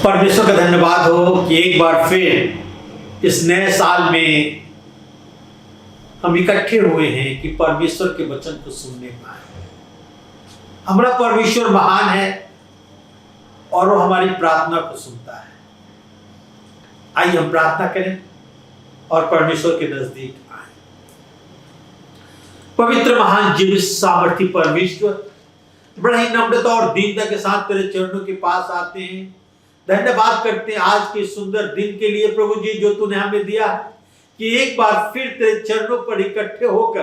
परमेश्वर का धन्यवाद हो कि एक बार फिर इस नए साल में हम इकट्ठे हुए हैं कि परमेश्वर के वचन को सुनने पाए। हमारा परमेश्वर महान है और वो हमारी प्रार्थना को सुनता है। आइए हम प्रार्थना करें और परमेश्वर के नजदीक आए। पवित्र महान जीवित सामर्थी परमेश्वर, बड़ा ही नम्रता और दीनता के साथ तेरे चरणों के पास आते हैं। धन्यवाद करते हैं आज के सुंदर दिन के लिए प्रभु जी, जो तूने हमें दिया कि एक बार फिर तेरे चरणों पर इकट्ठे होकर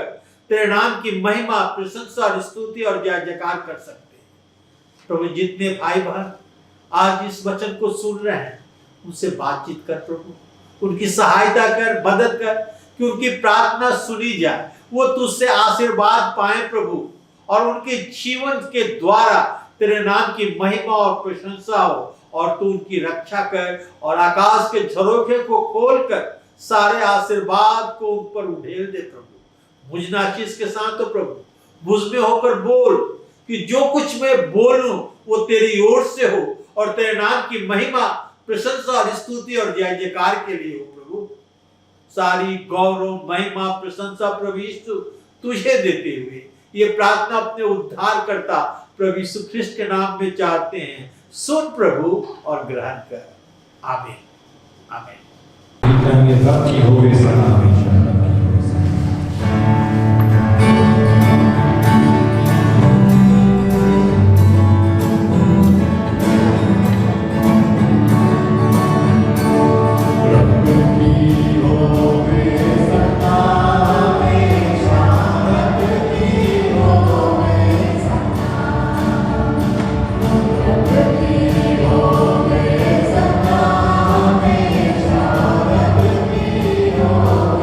तेरे नाम की महिमा, प्रशंसा, स्तुति और जय जयकार कर सकते हैं। प्रभु, जितने भाई बहन आज इस वचन को सुन रहे हैं उनसे बातचीत कर प्रभु, उनकी सहायता कर, मदद कर कि उनकी प्रार्थना सुनी जाए, वो तुझसे आशीर्वाद पाए प्रभु, और उनके जीवन के द्वारा तेरे नाम की महिमा और प्रशंसा हो, और तू उनकी रक्षा कर और आकाश के झरोखे को खोलकर सारे आशीर्वाद को उन पर उधेल दे प्रभु। मुझ नाचिस के साथ तो प्रभु मुझ में होकर बोल कि जो कुछ मैं बोलूं वो तेरी ओर से हो और तेरे नाम की महिमा, प्रशंसा और स्तुति और जय जयकार के लिए हो प्रभु। सारी गौरव, महिमा, प्रशंसा प्रभु यीशु तुझे देते हुए ये प्रार्थना अपने उद्धार करता प्रभु यीशु ख्रिस्ट के नाम में चाहते हैं। सुन प्रभु और ग्रहण कर। आमीन आमीन। Oh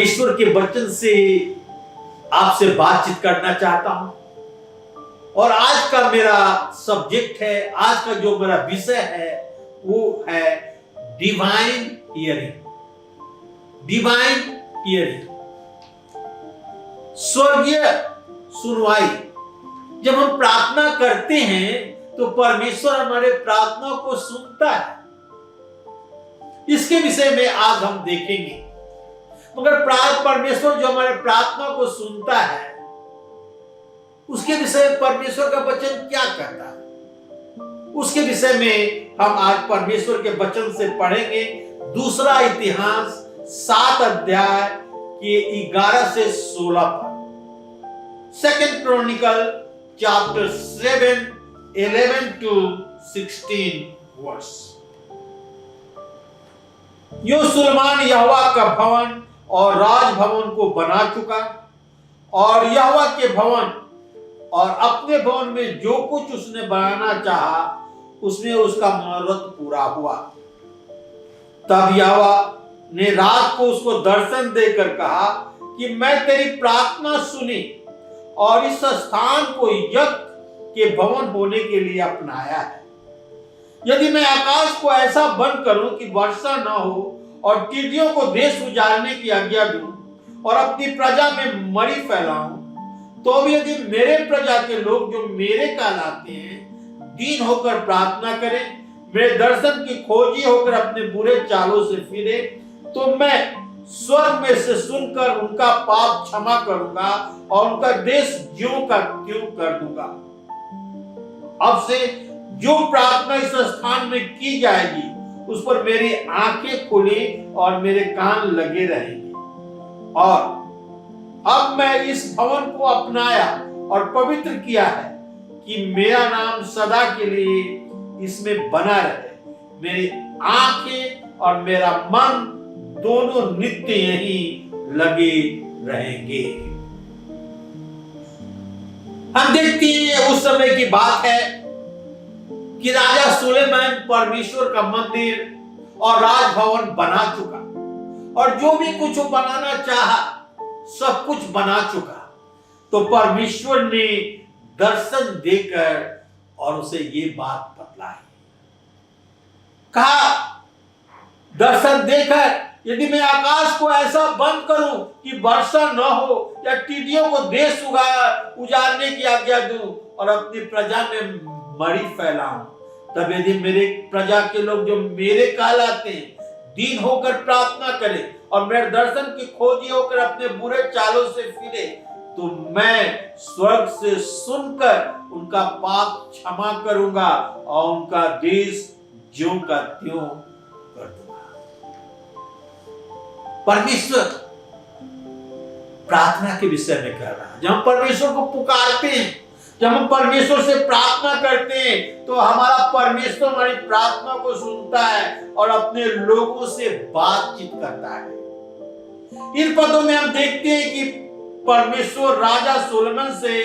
परमेश्वर के वचन से आपसे बातचीत करना चाहता हूं। और आज का मेरा सब्जेक्ट है, आज का जो मेरा विषय है वो है डिवाइन हियरिंग। डिवाइन हियरिंग, स्वर्गीय सुनवाई। जब हम प्रार्थना करते हैं तो परमेश्वर हमारे प्रार्थना को सुनता है। इसके विषय में आज हम देखेंगे। मगर परमेश्वर जो हमारे प्रार्थना को सुनता है, उसके विषय में परमेश्वर का वचन क्या कहता है, उसके विषय में हम आज परमेश्वर के वचन से पढ़ेंगे। दूसरा इतिहास 7 अध्याय के 11 से 16 पर। Second chronicle chapter 7 11 to 16 verse. यो सुलेमान यहोवा का भवन और राजभवन को बना चुका, और यहोवा के भवन और अपने भवन में जो कुछ उसने बनाना चाहा उसमें उसका मनोरथ पूरा हुआ। तब यहोवा ने रात को उसको दर्शन देकर कहा कि मैं तेरी प्रार्थना सुनी और इस स्थान को यज्ञ के भवन होने के लिए अपनाया है। यदि मैं आकाश को ऐसा बंद करूं कि वर्षा न हो और टिड्डियों को देश उजाड़ने की आज्ञा दूं और अपनी प्रजा में मरी फैलाऊं, तो भी यदि मेरे प्रजा के लोग जो मेरे कहलाते हैं दीन होकर प्रार्थना करें, मेरे दर्शन की खोजी होकर अपने बुरे चालों से फिरे, तो मैं स्वर्ग में से सुनकर उनका पाप क्षमा करूंगा और उनका देश ज्यों का त्यों कर दूंगा। अब से जो प्रार्थना इस स्थान में की जाएगी उस पर मेरी आंखें खुली और मेरे कान लगे रहेंगे। और अब मैं इस भवन को अपनाया और पवित्र किया है कि मेरा नाम सदा के लिए इसमें बना रहे। मेरी आंखें और मेरा मन दोनों नित्य यहीं लगे रहेंगे। हम देखते हैं उस समय की बात है कि राजा सुलेमान परमेश्वर का मंदिर और राजभवन बना चुका, और जो भी कुछ वो बनाना चाहा सब कुछ बना चुका। तो परमेश्वर ने दर्शन देकर और उसे ये बात बतलाई। कहा दर्शन देकर, यदि मैं आकाश को ऐसा बंद करूं कि वर्षा न हो या टिड्डियों को देश उजाड़ने की आज्ञा दूं और अपनी प्रजा में मरी फैलाऊं, तब यदि मेरे प्रजा के लोग जो मेरे कहलाते हैं दीन होकर प्रार्थना करें और मेरे दर्शन की खोजी होकर अपने बुरे चालों से फिरे, तो मैं स्वर्ग से सुनकर उनका पाप क्षमा करूंगा और उनका देश ज्यों का त्यों कर दूंगा। परमेश्वर प्रार्थना के विषय में कह रहा है। जब हम परमेश्वर को पुकारते हैं, जब हम परमेश्वर से प्रार्थना करते हैं, तो हमारा परमेश्वर हमारी प्रार्थना को सुनता है और अपने लोगों से बातचीत करता है। इन पदों में हम देखते हैं कि परमेश्वर राजा सोलोमन से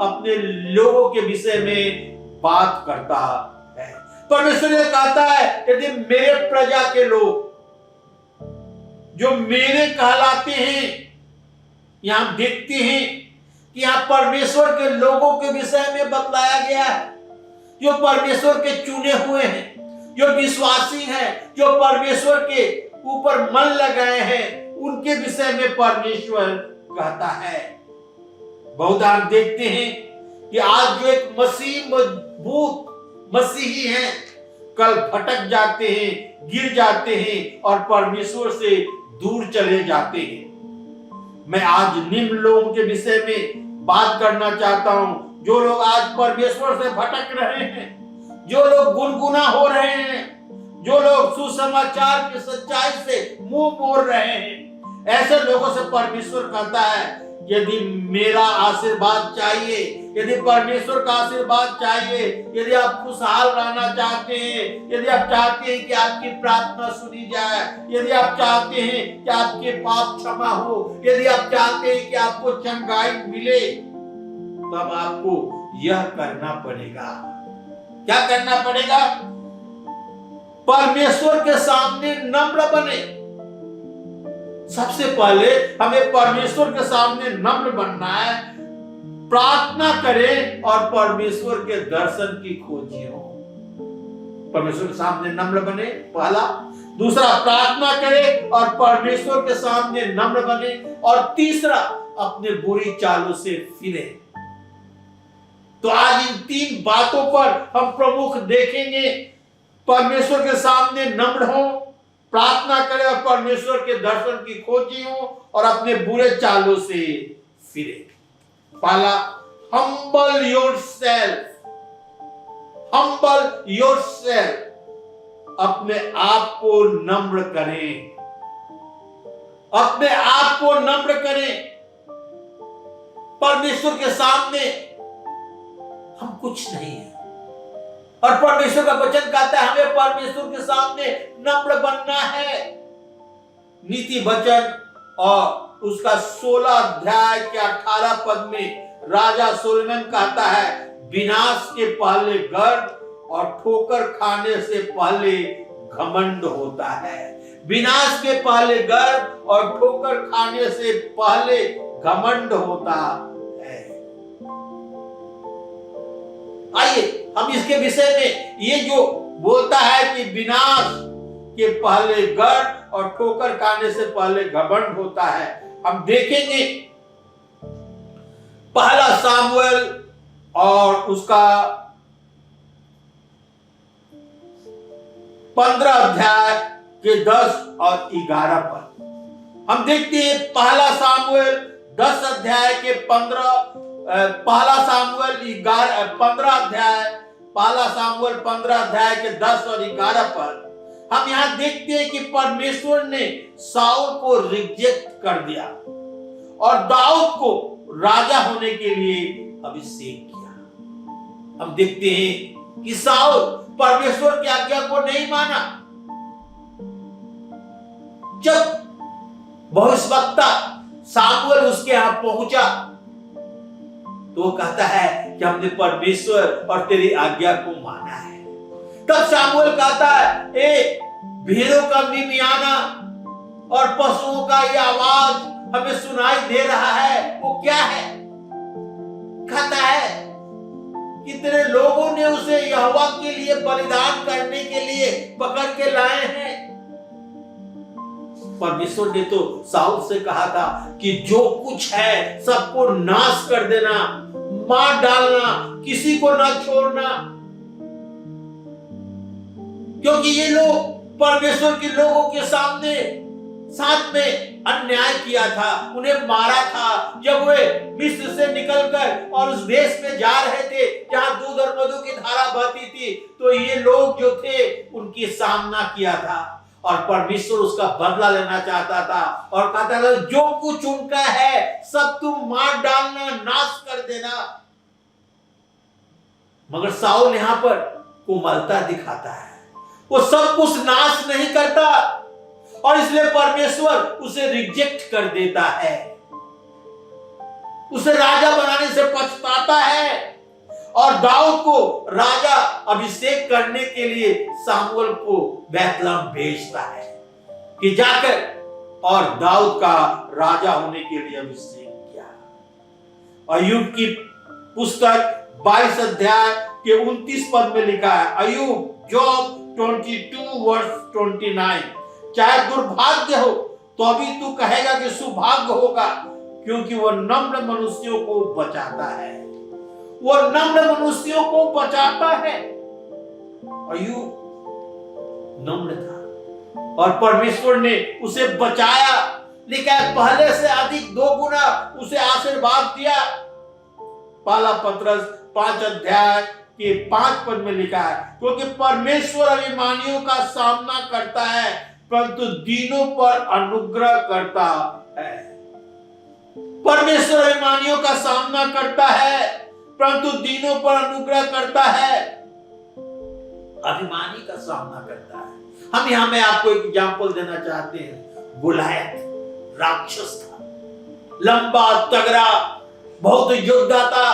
अपने लोगों के विषय में बात करता है। परमेश्वर ये कहता है, यदि मेरे प्रजा के लोग जो मेरे कहलाते हैं, यहां देखते हैं कि यहां परमेश्वर के लोगों के विषय में बतलाया गया है, जो परमेश्वर के चुने हुए हैं, जो विश्वासी हैं, जो परमेश्वर के ऊपर मन लगाए हैं, उनके विषय में परमेश्वर कहता है। बहुत हम देखते हैं कि आज जो एक मजबूत मसीही हैं, कल भटक जाते हैं, गिर जाते हैं और परमेश्वर से दूर चले जाते हैं। मैं आज निम्न लोगों के विषय में बात करना चाहता हूं, जो लोग आज परमेश्वर से भटक रहे हैं, जो लोग गुनगुना हो रहे हैं, जो लोग सुसमाचार की सच्चाई से मुंह मोड़ रहे हैं। ऐसे लोगों से परमेश्वर कहता है, यदि मेरा आशीर्वाद चाहिए, यदि परमेश्वर का आशीर्वाद चाहिए, यदि आप खुशहाल रहना चाहते हैं, यदि आप चाहते हैं कि आपकी प्रार्थना सुनी जाए, यदि आप चाहते हैं कि आपके पाप क्षमा हो, यदि आप चाहते हैं कि आपको चंगाई मिले, तब आपको यह करना पड़ेगा। क्या करना पड़ेगा? परमेश्वर के सामने नम्र बने, सबसे पहले हमें परमेश्वर के सामने नम्र बनना है, प्रार्थना करें और परमेश्वर के दर्शन की खोजी हो। परमेश्वर के सामने नम्र बने, पहला। दूसरा, प्रार्थना करें और परमेश्वर के सामने नम्र बने। और तीसरा, अपने बुरी चालों से फिरे। तो आज इन 3 बातों पर हम प्रमुख देखेंगे। परमेश्वर के सामने नम्र हो, प्रार्थना करें और परमेश्वर के दर्शन की खोजी हो, और अपने बुरे चालों से फिरे। पहला, humble yourself, humble yourself, अपने आप को नम्र करें, अपने आप को नम्र करें। परमेश्वर के सामने हम कुछ नहीं है, और परमेश्वर का वचन कहता है हमें परमेश्वर के सामने नम्र बनना है। नीति वचन और उसका 16 अध्याय के 18 पद में राजा सोलोमन कहता है, विनाश के पहले गर्व और ठोकर खाने से पहले घमंड होता है। विनाश के पहले गर्व और ठोकर खाने से पहले घमंड होता है। आइए हम इसके विषय में, ये जो बोलता है कि विनाश के पहले गर्व और ठोकर खाने से पहले घमंड होता है, हम देखेंगे। पहला सामुएल और उसका 15 अध्याय के 10 और 11 पद हम देखते हैं। पहला सामुएल 10 अध्याय के 15, पहला सामुएल 15 अध्याय, पहला सामुएल 15 अध्याय के 10 और 11 पद हम यहां देखते हैं कि परमेश्वर ने साउल को रिजेक्ट कर दिया और दाऊद को राजा होने के लिए अभिषेक किया। हम देखते हैं कि साउल परमेश्वर की आज्ञा को नहीं माना। जब भविष्यवक्ता सामुएल उसके यहां पहुंचा तो वो कहता है कि हमने परमेश्वर और तेरी आज्ञा को माना है। तब सामुएल कहता है, ए भेड़ों का मिमियाना और पशुओं का यह आवाज हमें सुनाई दे रहा है, वो क्या है? कहता है कितने लोगों ने उसे यहोवा के लिए बलिदान करने के लिए पकड़ के लाए हैं। परमेश्वर ने तो साउल से कहा था कि जो कुछ है सबको नाश कर देना, मार डालना, किसी को ना छोड़ना, क्योंकि ये लोग परमेश्वर के लोगों के सामने साथ में अन्याय किया था, उन्हें मारा था। जब वे मिस्र से निकलकर और उस देश में जा रहे थे जहां दूध और मधु की धारा बहती थी, तो ये लोग जो थे उनकी सामना किया था और परमेश्वर उसका बदला लेना चाहता था और कहता था जो कुछ उनका है सब तुम मार डालना, नाश कर देना। मगर साउल यहां पर कोमलता दिखाता है, वो सब कुछ नाश नहीं करता और इसलिए परमेश्वर उसे रिजेक्ट कर देता है, उसे राजा बनाने से पछताता है और दाऊद को राजा अभिषेक करने के लिए सामुएल को बैतलहम भेजता है कि जाकर और दाऊद का राजा होने के लिए अभिषेक किया। अय्यूब की पुस्तक 22 अध्याय के 29 पद में लिखा है, अय्यूब जॉब 22 वर्ष 29, चाहे दुर्भाग्य हो तो अभी तू कहेगा कि सौभाग्य होगा, क्योंकि वह नम्र मनुष्यों को बचाता है, वह नम्र मनुष्यों को बचाता है। अय्यूब नम्र था और परमेश्वर ने उसे बचाया, लेकिन पहले से अधिक 2 गुना उसे आशीर्वाद दिया। पहला पत्रस 5 अध्याय के 5 पद में लिखा है, क्योंकि परमेश्वर अभिमानियों का सामना करता है परंतु दीनों पर अनुग्रह करता है। परमेश्वर अभिमानियों का सामना करता है परंतु दीनों पर अनुग्रह करता है। अभिमानी का सामना करता है। हम यहां में आपको एक एग्जांपल देना चाहते हैं। गुलायत राक्षस था, लंबा तगड़ा, बहुत योद्धा था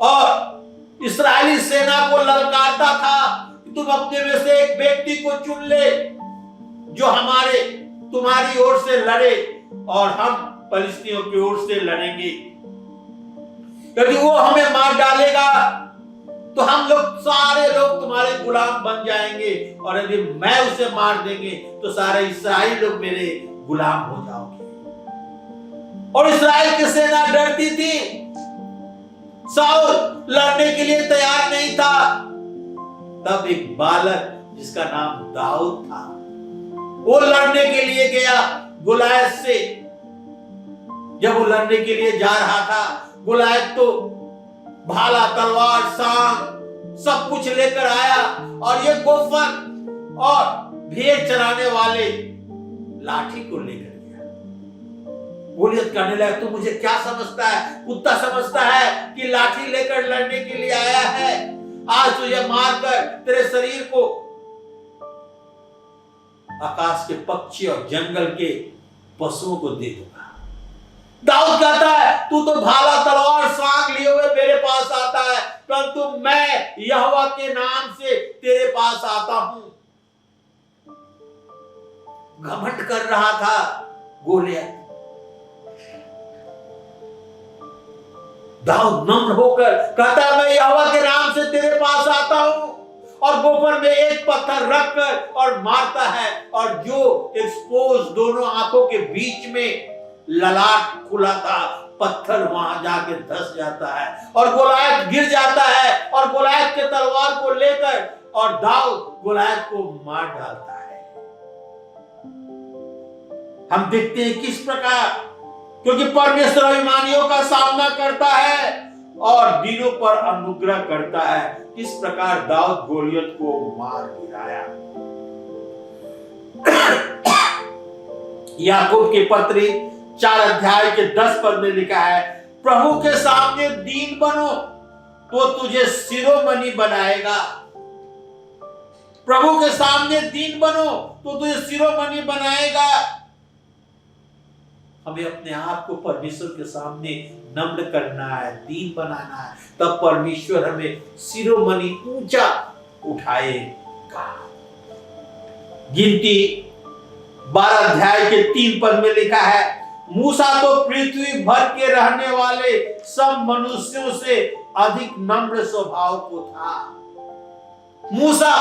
और इस्राएली सेना को ललकारता था, तुम अपने में से एक व्यक्ति को चुन ले जो हमारे तुम्हारी ओर से लड़े और हम फिलिस्तीनियों की ओर से लड़ेंगे। यदि वो हमें मार डालेगा तो हम लोग सारे लोग तुम्हारे गुलाम बन जाएंगे, और यदि मैं उसे मार देंगे तो सारे इस्राएल लोग मेरे गुलाम हो जाओगे। और इस्राएल की सेना डरती थी। शाऊल लड़ने के लिए तैयार नहीं था। तब एक बालक जिसका नाम दाऊद था, वो लड़ने के लिए गया गोलियत से। जब वो लड़ने के लिए जा रहा था, गोलियत तो भाला, तलवार, सांप सब कुछ लेकर आया, और ये गोफन और भेड़ चराने वाले लाठी को लेकर गया। गोलियत कहने लगा, तू मुझे क्या समझता है? कुत्ता समझता है कि लाठी लेकर लड़ने के लिए आया है? आज तुझे मारकर तेरे शरीर को आकाश के पक्षी और जंगल के पशुओं को दे दूंगा। दाऊद कहता है, तू तो भाला, तलवार, सांग लिए हुए मेरे पास आता है, परंतु मैं यहोवा के नाम से तेरे पास आता हूं। घमंड कर रहा था गोलियत। दाऊद नम्र होकर कहता है, मैं यहोवा के नाम से तेरे पास आता हूं, और गोफन में एक पत्थर रखकर और मारता है, और जो एक्सपोज दोनों आंखों के बीच में ललाट खुला था, पत्थर वहां जाके धंस जाता है और गोलियत गिर जाता है, और गोलियत के तलवार को लेकर और दाऊद गोलियत को मार डालता है। हम देखते हैं किस प्रकार, क्योंकि परमेश्वर अभिमानियों का सामना करता है और दीनों पर अनुग्रह करता है, किस प्रकार दाऊद गोलियत को मार गिराया। याकूब की पत्री 4 अध्याय के 10 पद में लिखा है, प्रभु के सामने दीन बनो तो तुझे शिरोमणि बनाएगा। प्रभु के सामने दीन बनो तो तुझे शिरोमणि बनाएगा। हमें अपने आप को परमेश्वर के सामने नम्र करना है, दीन बनाना है, तब परमेश्वर हमें शिरोमणि ऊंचा उठाएगा। गिनती 12 अध्याय के 3 पद में लिखा है, मूसा तो पृथ्वी भर के रहने वाले सब मनुष्यों से अधिक नम्र स्वभाव को था। मूसा,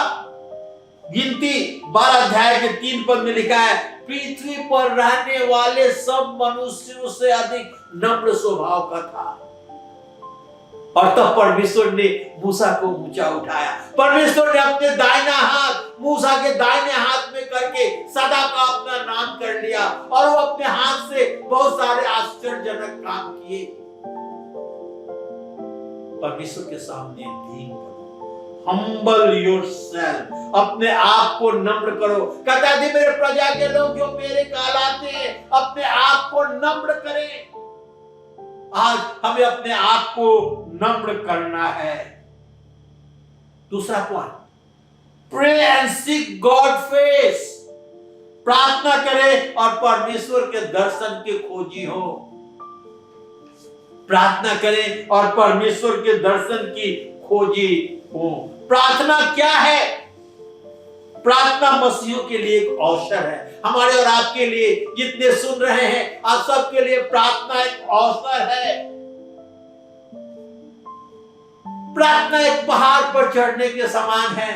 गिनती 12 अध्याय के 3 पद में लिखा है, पृथ्वी पर रहने वाले सब मनुष्यों से अधिक नम्र स्वभाव का था। और तब परमेश्वर ने मूसा को ऊंचा उठाया। परमेश्वर ने अपने दाहिना हाथ मूसा के दाहिने हाथ में करके सदा का अपना नाम कर लिया, और वो अपने हाथ से बहुत सारे आश्चर्यजनक काम किए। परमेश्वर के सामने दीन बनो, हम्बल योरसेल्फ, अपने आप को नम्र करो। कहता है, मेरे प्रजा के लोग जो मेरे कहलाते हैं, अपने आप को नम्र करें। आज हमें अपने आप को नम्र करना है। दूसरा point, pray and seek God face, प्रार्थना करें और परमेश्वर के दर्शन के खोजी हो। प्रार्थना करें और परमेश्वर के दर्शन की खोजी हो। प्रार्थना क्या है? प्रार्थना मसीहों के लिए एक अवसर है। हमारे और आपके लिए, जितने सुन रहे हैं, आप सबके लिए प्रार्थना एक अवसर है। प्रार्थना एक पहाड़ पर चढ़ने के समान है।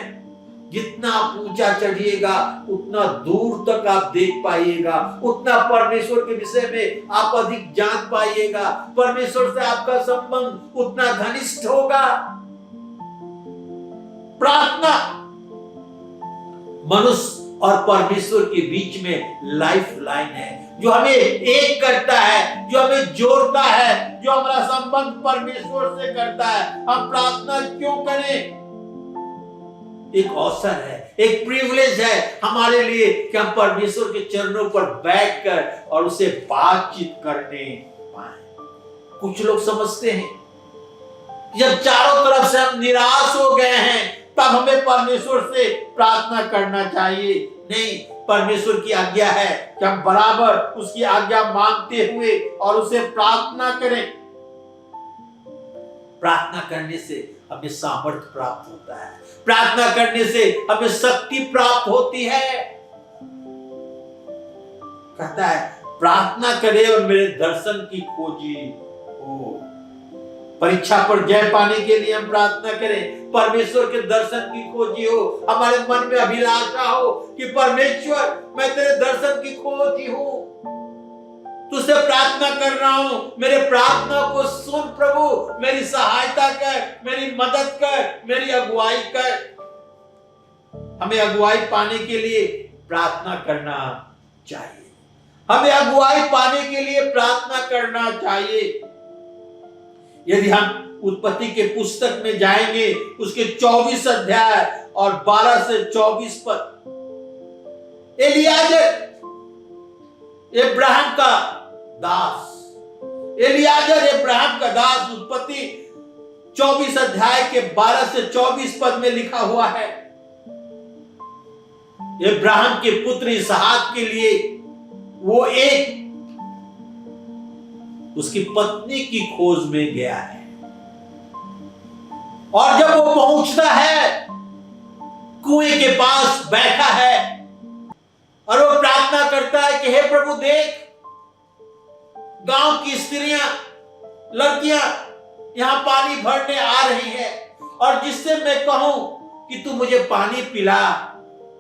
जितना आप ऊंचा चढ़िएगा उतना दूर तक आप देख पाइएगा, उतना परमेश्वर के विषय में आप अधिक जान पाइएगा, परमेश्वर से आपका संबंध उतना घनिष्ठ होगा। प्रार्थना मनुष्य और परमेश्वर के बीच में लाइफ लाइन है, जो हमें एक करता है, जो हमें जोड़ता है, जो हमारा संबंध परमेश्वर से करता है। हम प्रार्थना क्यों करें? एक अवसर है, एक प्रिविलेज है हमारे लिए कि हम परमेश्वर के चरणों पर बैठकर और उसे बातचीत करने पाए। कुछ लोग समझते हैं जब चारों तरफ से हम निराश हो गए हैं तब हमें परमेश्वर से प्रार्थना करना चाहिए। नहीं, परमेश्वर की आज्ञा है कि हम बराबर उसकी आज्ञा मानते हुए और उसे प्रार्थना करें। प्रार्थना करने से हमें सामर्थ्य प्राप्त होता है, प्रार्थना करने से हमें शक्ति प्राप्त होती है। कहता है प्रार्थना करे और मेरे दर्शन की खोजी हो। परीक्षा पर जय पाने के लिए हम प्रार्थना करें, परमेश्वर के दर्शन की खोजी हो, हमारे मन में अभिलाषा हो कि परमेश्वर मैं तेरे दर्शन की खोजी हूं, तुझसे प्रार्थना कर रहा हूं, मेरे प्रार्थना को सुन प्रभु, मेरी सहायता कर, मेरी मदद कर, मेरी अगुवाई कर। हमें अगुवाई पाने के लिए प्रार्थना करना चाहिए, हमें अगुवाई पाने के लिए प्रार्थना करना चाहिए। यदि हम उत्पत्ति के पुस्तक में जाएंगे, उसके 24 अध्याय और 12 से 24 पद, एलियाजर इब्राहिम का दास, एलियाजर इब्राहिम का दास, उत्पत्ति 24 अध्याय के 12 से 24 पद में लिखा हुआ है, इब्राहिम के पुत्र इसहाक के लिए वो एक उसकी पत्नी की खोज में गया है। और जब वो पहुंचता है, कुएं के पास बैठा है और वो प्रार्थना करता है कि हे प्रभु देख, गांव की स्त्रियां, लड़कियां यहां पानी भरने आ रही है, और जिससे मैं कहूं कि तू मुझे पानी पिला,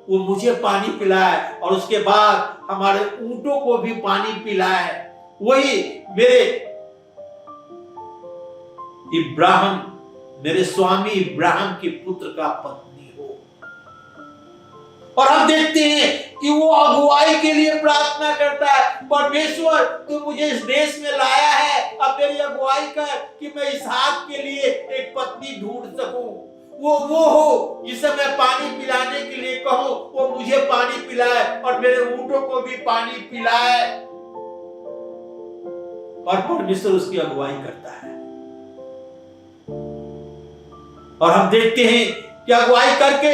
वो मुझे पानी पिलाए और उसके बाद हमारे ऊंटों को भी पानी पिलाए। वही मेरे इब्राहिम, मेरे स्वामी इब्राहिम के पुत्र का पत्नी हो। और हम देखते हैं कि वो अगुवाई के लिए प्रार्थना करता है, परमेश्वर तू मुझे इस देश में लाया है, अब मेरी अगुवाई कर कि मैं इसहाक के लिए एक पत्नी ढूंढ सकूं। वो हो जिसे मैं पानी पिलाने के लिए कहूं, वो मुझे पानी पिलाए और मेरे ऊंटों को भी पानी पिलाए। और परमेश्वर उसकी अगुवाई करता है। और हम देखते हैं कि अगुवाई करके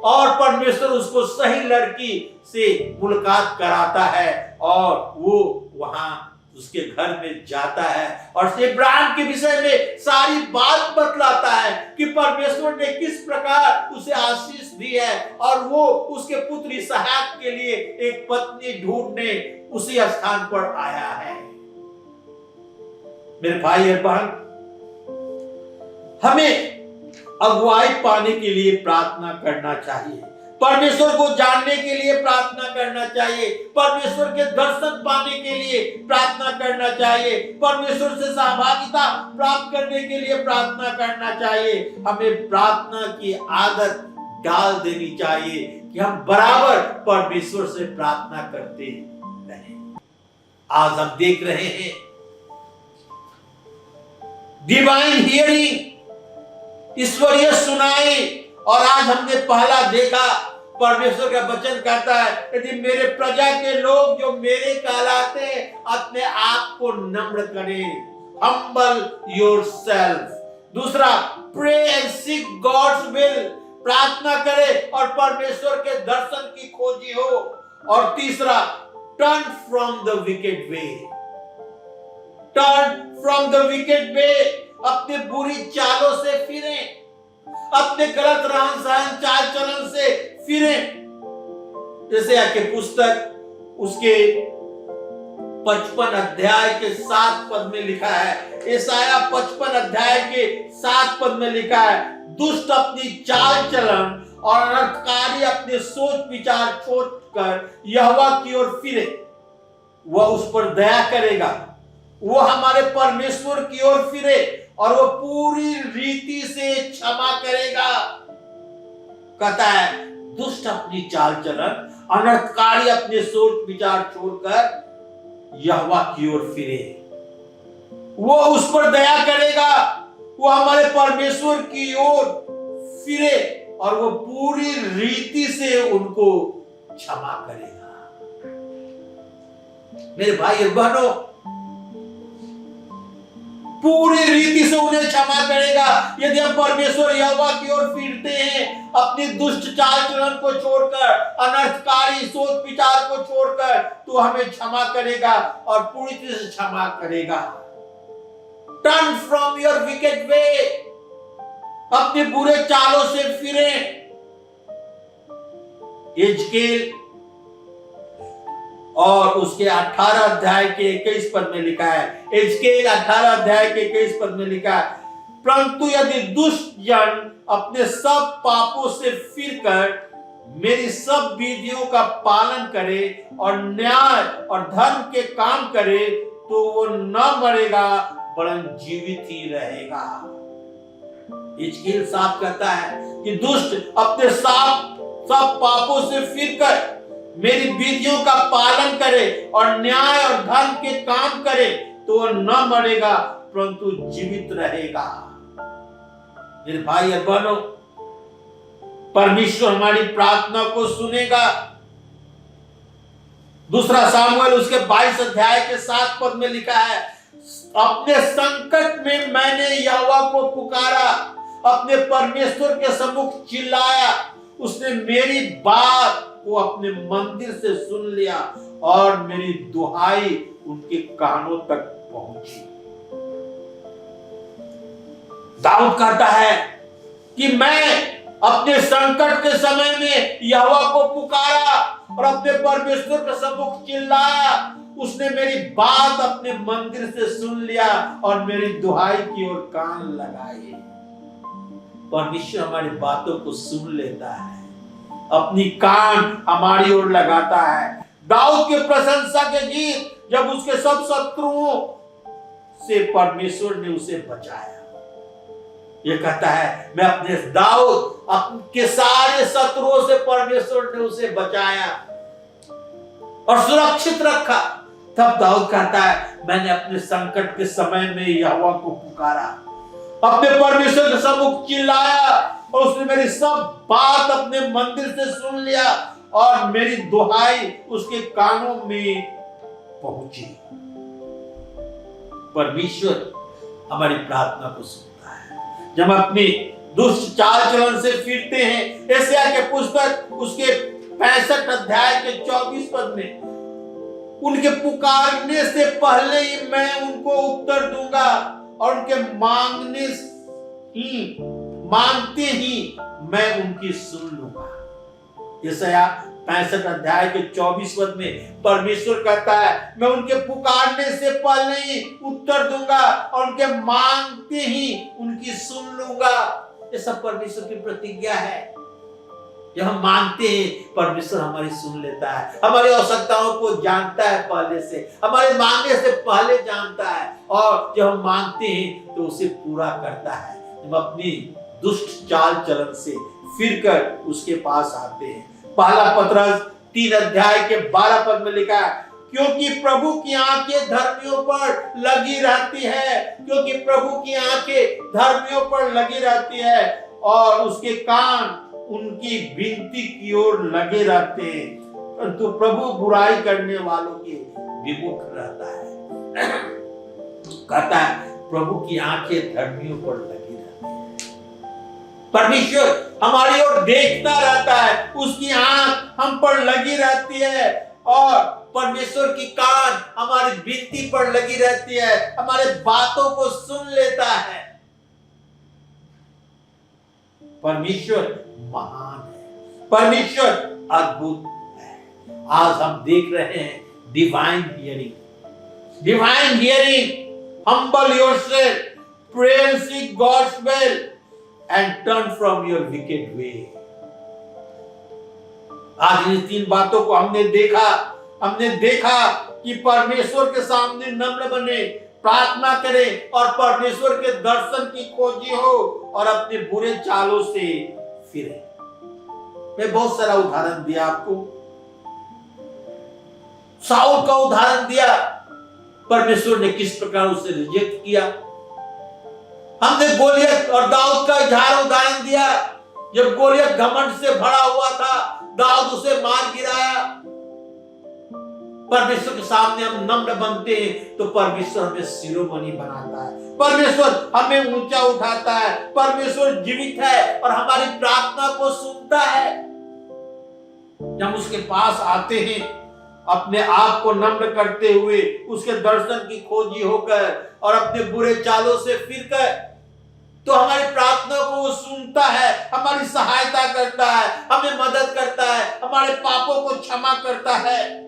और परमेश्वर उसको सही लड़की से मुलाकात कराता है और वो वहां उसके घर में जाता है और इब्राहिम के विषय में सारी बात बतलाता है कि परमेश्वर ने किस प्रकार उसे आशीष दी है, और वो उसके पुत्र इसहाक के लिए एक पत्नी ढूंढने उसी स्थान पर आया है। मेरे भाई और बहन, हमें अगुवाई पाने के लिए प्रार्थना करना चाहिए, परमेश्वर को जानने के लिए प्रार्थना करना चाहिए, परमेश्वर के दर्शन पाने के लिए प्रार्थना करना चाहिए, परमेश्वर से सहभागिता प्राप्त करने के लिए प्रार्थना करना चाहिए। हमें प्रार्थना की आदत डाल देनी चाहिए कि हम बराबर परमेश्वर से प्रार्थना करते रहें। आज हम देख रहे हैं डिवाइन हियरिंग, ईश्वरीय सुनाई, और आज हमने पहला देखा परमेश्वर का वचन कहता है यदि मेरे प्रजा के लोग जो मेरे कहलाते हैं अपने आप को नम्र करें, humble yourself। दूसरा, pray and seek God's will, प्रार्थना करे और परमेश्वर के दर्शन की खोजी हो। और तीसरा, turn from the wicked way, turn from the wicked way, अपने बुरी चालों से फिरें, अपने गलत रहन सहन चाल चलन से फिरें। जैसे आके पुस्तक उसके 55 अध्याय के 7 पद में लिखा है, यशायाह 55 अध्याय के 7 पद में लिखा है, दुष्ट अपनी चाल चलन और अनर्थकारी अपने सोच विचार छोड़कर यहोवा की ओर फिरे, वह उस पर दया करेगा। वो हमारे परमेश्वर की ओर फिरे और वो पूरी रीति से क्षमा करेगा। कहता है दुष्ट अपनी चाल चलन, अनर्थकारी अपने सोच विचार छोड़कर यहोवा की ओर फिरे, वो उस पर दया करेगा। वो हमारे परमेश्वर की ओर फिरे और वो पूरी रीति से उनको क्षमा करेगा। मेरे भाई और बहनों, पूरी रीति से उन्हें क्षमा करेगा। यदि हम परमेश्वर यहोवा की ओर फिरते हैं, अपनी दुष्ट चाल चलन को छोड़कर, अनर्थकारी सोच विचार को छोड़कर, तो हमें क्षमा करेगा और पूरी तरह से क्षमा करेगा। टर्न फ्रॉम योर विकेड वे, अपने बुरे चालों से फिरें। यहेजकेल और उसके 18 अध्याय के 21 पद में लिखा है, हिजकेल 18 अध्याय के 21 पद में लिखा है, परंतु यदि दुष्ट जन अपने सब पापों से फिरकर मेरी सब विधियों का पालन करे और न्याय और धर्म के काम करे, तो वो न मरेगा वरन जीवित ही रहेगा। हिजकेल साफ कहता है कि दुष्ट अपने सब पापों से फिरकर मेरी विधियों का पालन करे और न्याय और धर्म के काम करे, तो वो न मरेगा परंतु जीवित रहेगा। मेरे भाई और बहनों, परमेश्वर हमारी प्रार्थना को सुनेगा। दूसरा सामुएल उसके 22 अध्याय के 7 पद में लिखा है, अपने संकट में मैंने यहोवा को पुकारा, अपने परमेश्वर के सम्मुख चिल्लाया, उसने मेरी बात को अपने मंदिर से सुन लिया और मेरी दुहाई उनके कानों तक पहुंची। दाऊद कहता है कि मैं अपने संकट के समय में यहोवा को पुकारा और अपने परमेश्वर के सम्मुख चिल्लाया, उसने मेरी बात अपने मंदिर से सुन लिया और मेरी दुहाई की ओर कान लगाए। परमेश्वर हमारी बातों को सुन लेता है, अपनी कान हमारी ओर लगाता है। दाऊद के प्रशंसा के गीत, जब उसके सब शत्रुओं से परमेश्वर ने उसे बचाया। ये कहता है, मैं अपने दाऊद के सारे शत्रुओं से परमेश्वर ने उसे बचाया और सुरक्षित रखा। तब दाऊद कहता है, मैंने अपने संकट के समय में यहोवा को पुकारा, अपने परमेश्वर के सम्मुख चिल्लाया और उसने मेरी सब बात अपने मंदिर से सुन लिया और मेरी दुहाई उसके कानों में पहुंची। परमेश्वर हमारी प्रार्थना को सुनता है जब हम अपनी दुष्ट चाल चलन से फिरते हैं। यशायाह के पुस्तक उसके 65 अध्याय के 24 पद में, उनके पुकारने से पहले ही मैं उनको उत्तर दूंगा और उनके मांगते ही मैं उनकी सुन लूंगा। यशायाह 65 अध्याय के 24 पद में परमेश्वर कहता है, मैं उनके पुकारने से पहले ही उत्तर दूंगा और उनके मांगते ही उनकी सुन लूंगा। ये सब परमेश्वर की प्रतिज्ञा है। जब हम मांगते हैं, परमेश्वर हमारी सुन लेता है, हमारी आवश्यकताओं को जानता है, पहले से हमारे मांगने से पहले जानता है, और जब हम मांगते हैं तो उसे पूरा करता है। हम अपनी दुष्ट चाल चलन से फिरकर उसके पास आते हैं। पहला पतरस 3 अध्याय के 12 पद में लिखा है, क्योंकि प्रभु की आंखें धर्मियों पर लगी रहती है, क्योंकि प्रभु की आंखें धर्मियों पर लगी रहती है और उसके कान उनकी विनती की ओर लगे रहते हैं, परंतु प्रभु बुराई करने वालों के विमुख रहता है। कहता है, प्रभु की आंखें धर्मियों पर लगी रहती है। परमेश्वर हमारी ओर देखता रहता है, उसकी आंख हम पर लगी रहती है और परमेश्वर की कान हमारी विनती पर लगी रहती है, हमारे बातों को सुन लेता है। परमेश्वर महान है, परमेश्वर अद्भुत है। आज हम देख रहे हैं divine hearing, humble yourself, pray and seek God's will and turn from your wicked way। आज इन 3 बातों को हमने देखा कि परमेश्वर के सामने नम्र बने, प्रार्थना करें और परमेश्वर के दर्शन की खोजी हो और अपने बुरे चालों से फिरे। मैं बहुत सारा उदाहरण दिया आपको, साउल का उदाहरण दिया, परमेश्वर ने किस प्रकार उसे रिजेक्ट किया। हमने गोलियत और दाऊद का उदाहरण दिया, जब गोलियत घमंड से भरा हुआ था, दाऊद उसे मार गिराया। परमेश्वर के सामने हम नम्र बनते हैं तो परमेश्वर हमें शिरोमणि बनाता है, परमेश्वर हमें ऊंचा उठाता है, परमेश्वर जीवित है और हमारी प्रार्थना को सुनता है। जब उसके पास आते हैं अपने आप को नम्र करते हुए, उसके दर्शन की खोजी होकर और अपने बुरे चालों से फिरकर, तो हमारी प्रार्थना को वो सुनता है, हमारी सहायता करता है, हमें मदद करता है, हमारे पापों को क्षमा करता है।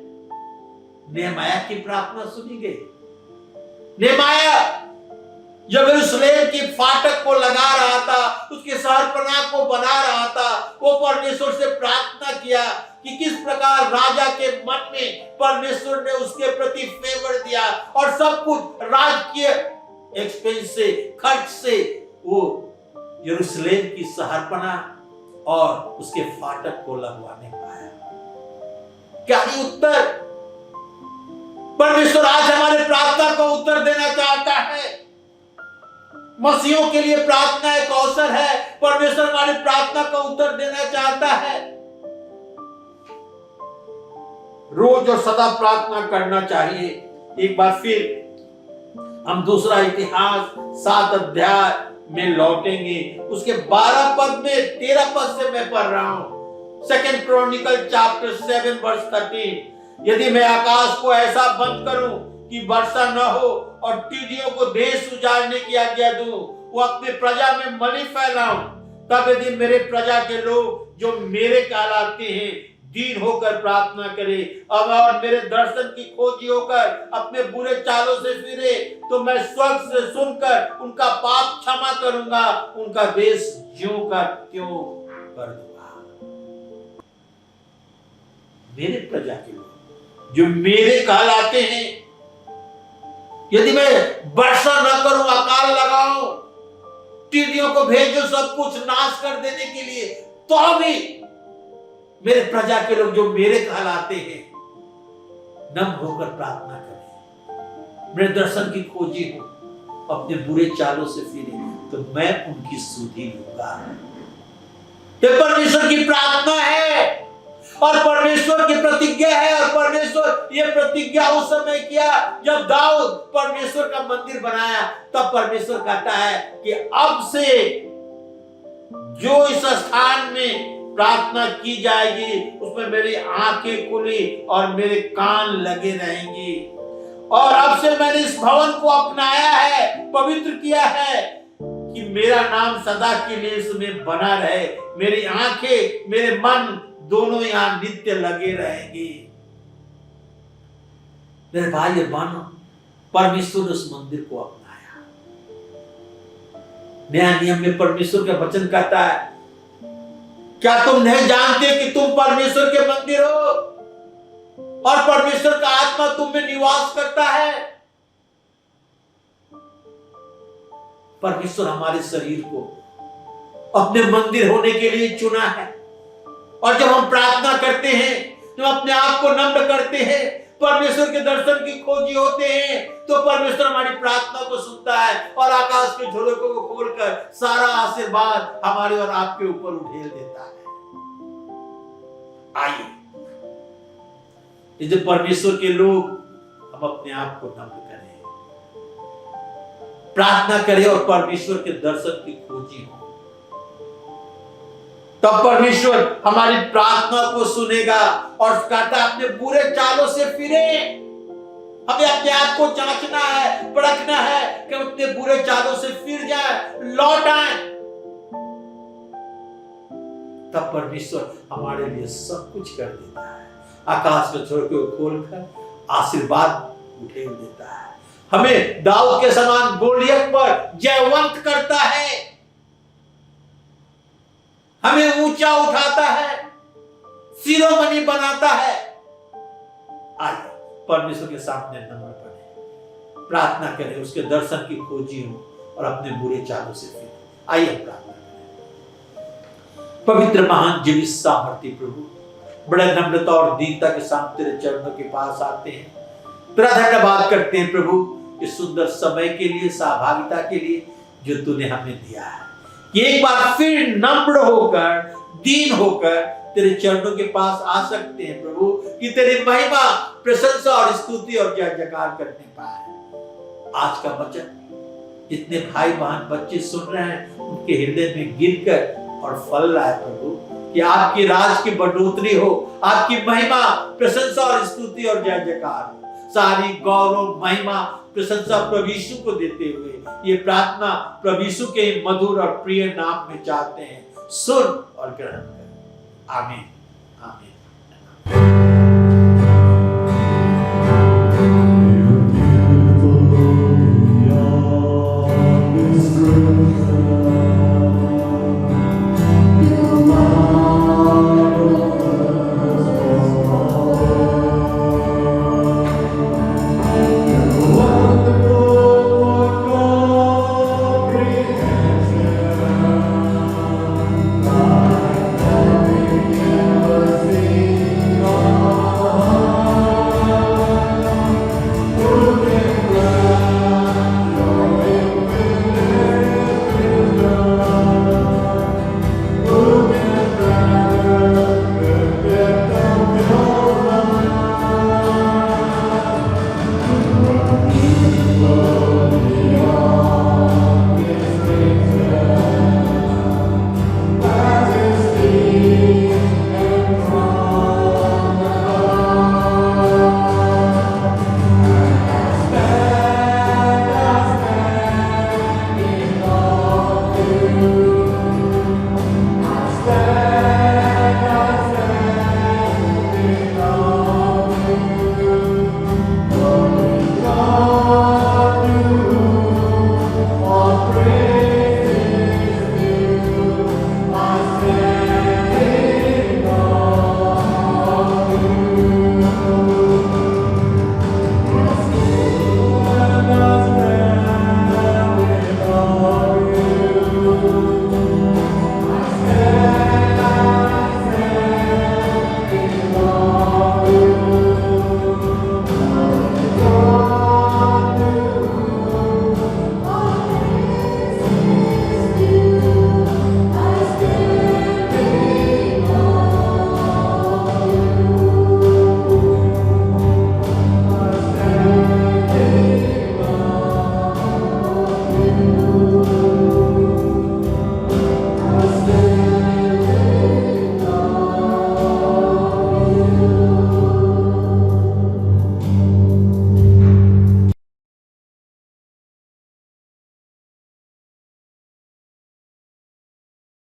नेहमाया की प्रार्थना सुनी गई। नेहमाया जब यरूशलेम के फाटक को लगा रहा था, उसके शहरपनाह को बना रहा था, वो परमेश्वर से प्रार्थना किया कि किस प्रकार राजा के मन में परमेश्वर ने उसके प्रति फेवर दिया और सब कुछ राजकीय एक्सपेंस से, खर्च से वो यरूशलेम की शहरपनाह और उसके फाटक को लगवाने पाया। क्या ही उत्तर! परमेश्वर आज हमारे प्रार्थना को उत्तर देना चाहता है। मसीहों के लिए प्रार्थना एक अवसर है। परमेश्वर हमारी प्रार्थना का उत्तर देना चाहता है। रोज और सदा प्रार्थना करना चाहिए। एक बार फिर हम दूसरा इतिहास 7 अध्याय में लौटेंगे। उसके 12 पद में 13 पद से मैं पढ़ रहा हूं। 2 क्रॉनिकल चैप्टर 7 वर्स 13। यदि मैं आकाश को ऐसा बंद करूं कि वर्षा न हो और टिड्डियों को देश उजाड़ने की आज्ञा दूं, वो अपने प्रजा में मणि फैलाऊं, तब यदि मेरे प्रजा के लोग जो मेरे कहलाते हैं दीन होकर प्रार्थना करे और मेरे दर्शन की खोजी होकर अपने बुरे चालों से फिरे, तो मैं स्वर्ग से सुनकर उनका पाप क्षमा करूंगा, उनका देश ज्यों का त्यों कर दूंगा। मेरे प्रजा के लोग जो मेरे कहलाते हैं, यदि मैं वर्षा न करूं, अकाल लगाऊं, टिड्डियों को भेजूं सब कुछ नाश कर देने के लिए, तो भी मेरे प्रजा के लोग जो मेरे कहलाते हैं नम्र होकर प्रार्थना करें, मेरे दर्शन की खोजी हो, अपने बुरे चालों से फिरे, तो मैं उनकी सुधि लूंगा। ये परमेश्वर की प्रार्थना है और परमेश्वर की प्रतिज्ञा है। और परमेश्वर ये प्रतिज्ञा उस समय किया जब दाऊद परमेश्वर का मंदिर बनाया। तब परमेश्वर कहता है कि अब से जो इस स्थान में प्रार्थना की जाएगी उसमें मेरी आंखें खुली और मेरे कान लगे रहेंगी। और अब से मैंने इस भवन को अपनाया है, पवित्र किया है कि मेरा नाम सदा के लिए इसमें बना रहे। मेरी आंखें, मेरे मन दोनों यहां नित्य लगे रहेंगे। मेरे भाई और बहनों, परमेश्वर ने उस मंदिर को अपनाया। नया नियम में परमेश्वर का वचन कहता है, क्या तुम नहीं जानते कि तुम परमेश्वर के मंदिर हो और परमेश्वर का आत्मा तुम में निवास करता है? परमेश्वर हमारे शरीर को अपने मंदिर होने के लिए चुना है। और जब हम प्रार्थना करते हैं, जब अपने आप को नम्र करते हैं, परमेश्वर के दर्शन की खोजी होते हैं, तो परमेश्वर हमारी प्रार्थना को सुनता है और आकाश के झोलकों को खोलकर सारा आशीर्वाद हमारे और आपके ऊपर उड़ेल देता है। आइए, इस परमेश्वर के लोग हम अपने आप को नम्र करें, प्रार्थना करें और परमेश्वर के दर्शन की खोजी हो। तब परमेश्वर हमारी प्रार्थना को सुनेगा और कहता है अपने बुरे चालों से फिरे। हमें अपने आप को जांचना है, परखना है कि हम अपने बुरे चालों से फिर जाए, लौट आए। तब परमेश्वर हमारे लिए सब कुछ कर देता है। आकाश के झोंके को खोलकर आशीर्वाद उठेल देता है। हमें दाऊद के समान गोलियत पर जयवंत करता है, हमें ऊंचा उठाता है, शिरोमणि बनाता है। आइए परमेश्वर के सामने नम्र पड़े, प्रार्थना करें, उसके दर्शन की खोजी हो और अपने बुरे चालों से फिर। आइए प्रार्थना करें। पवित्र महान जीवित सामर्थी प्रभु, बड़े नम्रता और दीनता के साथ तेरे चरणों के पास आते हैं, तेरा धन्यवाद करते हैं प्रभु इस सुंदर समय के लिए, सहभागिता के लिए जो तूने हमें दिया है। कि एक बार फिर नम्र होकर, दीन होकर तेरे चरणों के पास आ सकते हैं प्रभु, कि तेरी महिमा, प्रशंसा और स्तुति और जय जयकार करने पाए। आज का वचन जितने भाई बहन बच्चे सुन रहे हैं उनके हृदय में गिरकर और फल लाए प्रभु, कि आपकी राज की बढ़ोतरी हो, आपकी महिमा, प्रशंसा और स्तुति और जय जयकार हो। सारी गौरव, महिमा, प्रशंसा प्रभु यीशु को देते हुए ये प्रार्थना प्रभु यीशु के मधुर और प्रिय नाम में चाहते हैं। सुन और ग्रहण कर। आमीन, आमीन।